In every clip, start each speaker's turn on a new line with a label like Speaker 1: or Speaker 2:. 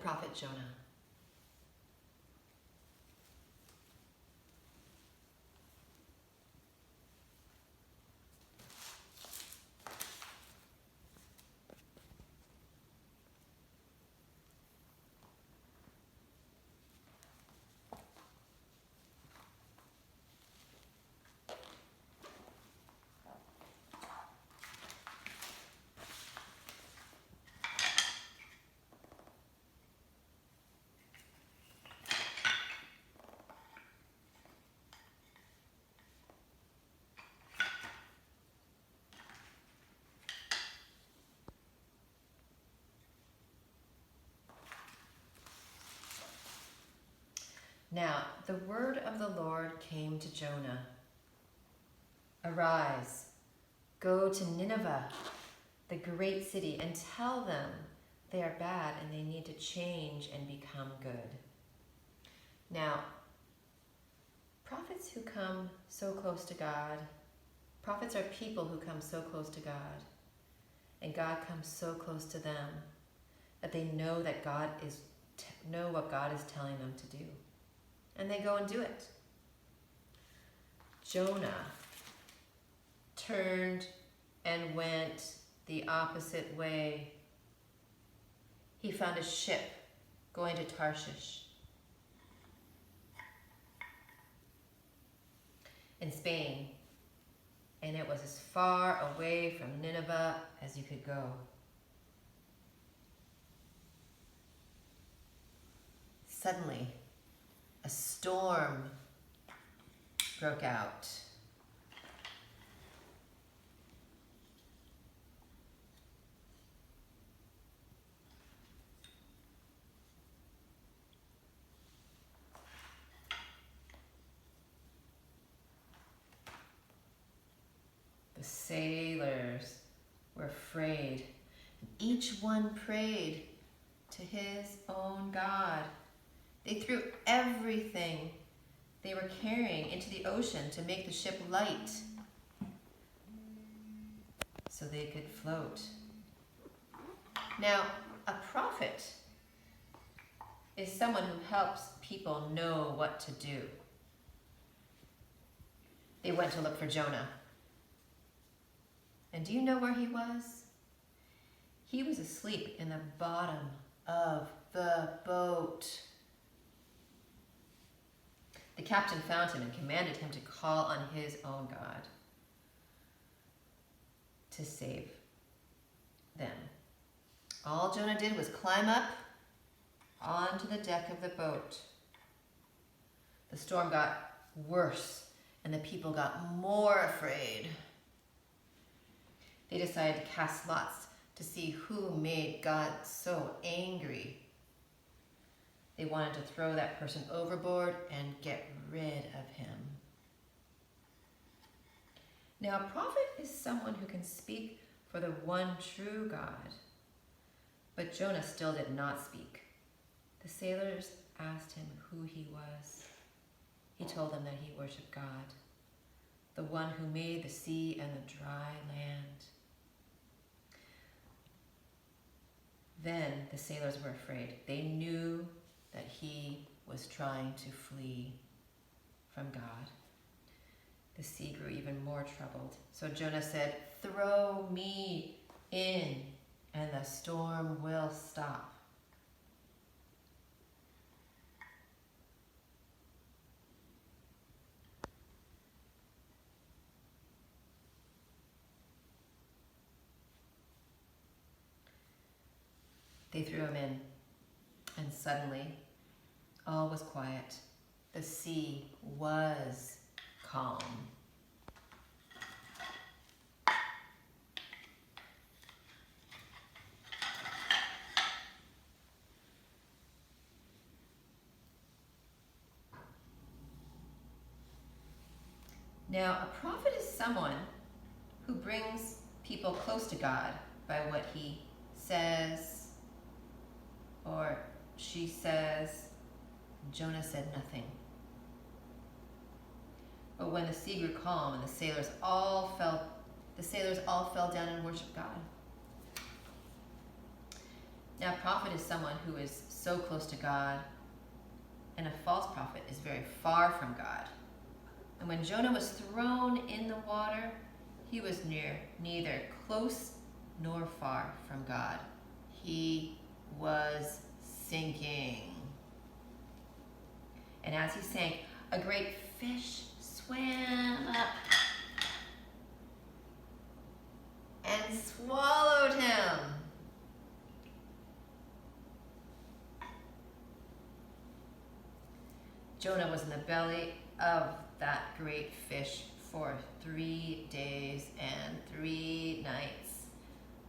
Speaker 1: prophet Jonah. Now, the word of the Lord came to Jonah. Arise, go to Nineveh, the great city, and tell them they are bad and they need to change and become good. Now, prophets who come so close to God, prophets are people who come so close to God, and God comes so close to them that they know that know what God is telling them to do. And they go and do it. Jonah turned and went the opposite way. He found a ship going to Tarshish in Spain, and it was as far away from Nineveh as you could go. Suddenly, a storm broke out. The sailors were afraid, and each one prayed to his own God. They threw everything they were carrying into the ocean to make the ship light so they could float. Now, a prophet is someone who helps people know what to do. They went to look for Jonah. And do you know where he was? He was asleep in the bottom of the boat. The captain found him and commanded him to call on his own God to save them. All Jonah did was climb up onto the deck of the boat. The storm got worse and the people got more afraid. They decided to cast lots to see who made God so angry. They wanted to throw that person overboard and get rid of him. Now, a prophet is someone who can speak for the one true God. But Jonah still did not speak. The sailors asked him who he was. He told them that he worshiped God, the one who made the sea and the dry land. Then the sailors were afraid. They knew that he was trying to flee from God. The sea grew even more troubled. So Jonah said, "Throw me in, and the storm will stop." They threw him in, and suddenly all was quiet. The sea was calm. Now, a prophet is someone who brings people close to God by what he says or she says. Jonah said nothing. But when the sea grew calm and the sailors all fell down and worshiped God. Now, a prophet is someone who is so close to God, and a false prophet is very far from God. And when Jonah was thrown in the water, he was neither close nor far from God. He was sinking. And as he sank, a great fish swam up and swallowed him. Jonah was in the belly of that great fish for 3 days and 3 nights.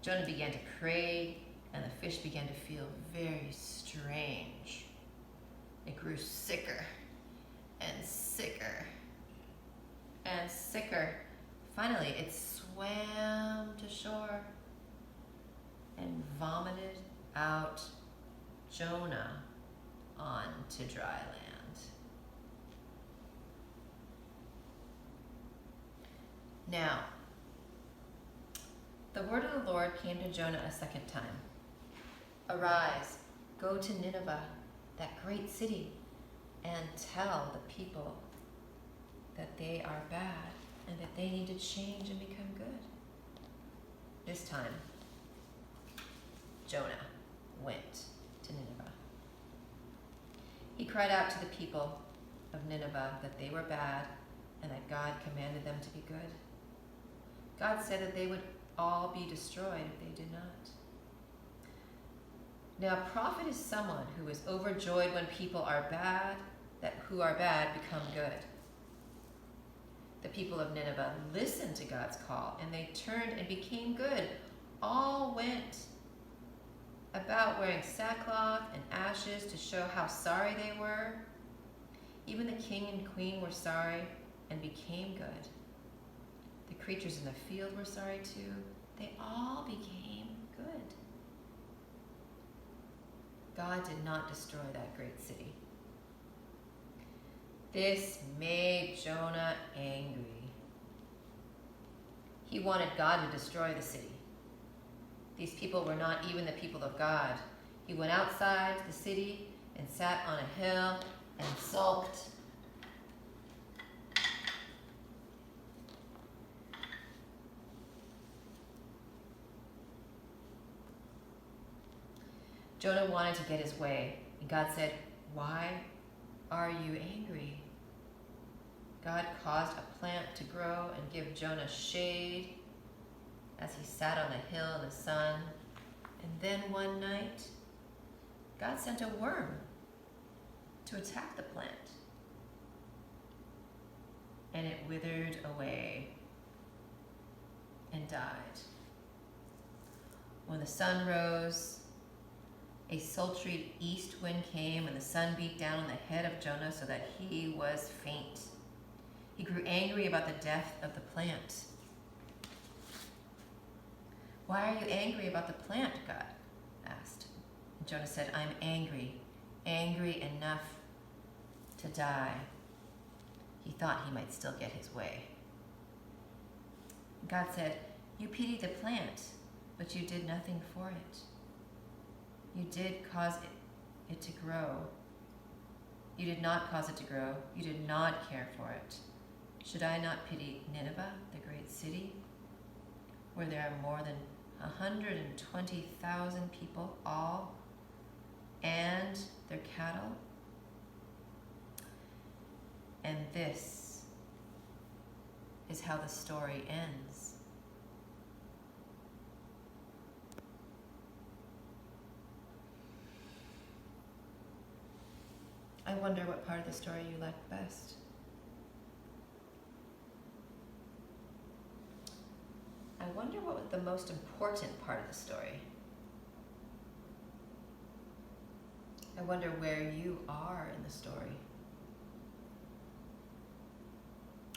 Speaker 1: Jonah began to pray, and the fish began to feel very strange. It grew sicker and sicker and sicker. Finally, it swam to shore and vomited out Jonah onto dry land. Now, the word of the Lord came to Jonah a second time. Arise, go to Nineveh, that great city, and tell the people that they are bad and that they need to change and become good. This time, Jonah went to Nineveh. He cried out to the people of Nineveh that they were bad and that God commanded them to be good. God said that they would all be destroyed if they did not. Now, a prophet is someone who is overjoyed when people are bad, who are bad become good. The people of Nineveh listened to God's call, and they turned and became good. All went about wearing sackcloth and ashes to show how sorry they were. Even the king and queen were sorry and became good. The creatures in the field were sorry too. They all became good. God did not destroy that great city. This made Jonah angry. He wanted God to destroy the city. These people were not even the people of God. He went outside the city and sat on a hill and sulked. Jonah wanted to get his way, and God said, "Why are you angry?" God caused a plant to grow and give Jonah shade as he sat on a hill in the sun. And then one night, God sent a worm to attack the plant, and it withered away and died. When the sun rose, a sultry east wind came, and the sun beat down on the head of Jonah so that he was faint. He grew angry about the death of the plant. "Why are you angry about the plant?" God asked. And Jonah said, "I'm angry enough to die." He thought he might still get his way. God said, "You pitied the plant, but you did nothing for it. You did cause it to grow. You did not cause it to grow. You did not care for it. Should I not pity Nineveh, the great city, where there are more than 120,000 people, all, and their cattle?" And this is how the story ends. I wonder what part of the story you liked best. I wonder what was the most important part of the story. I wonder where you are in the story.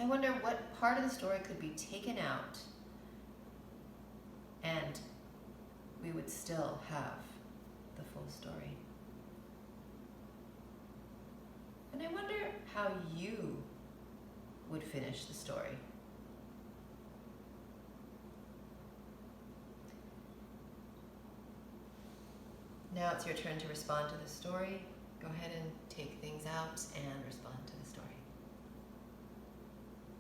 Speaker 1: I wonder what part of the story could be taken out and we would still have the full story. And I wonder how you would finish the story. Now it's your turn to respond to the story. Go ahead and take things out and respond.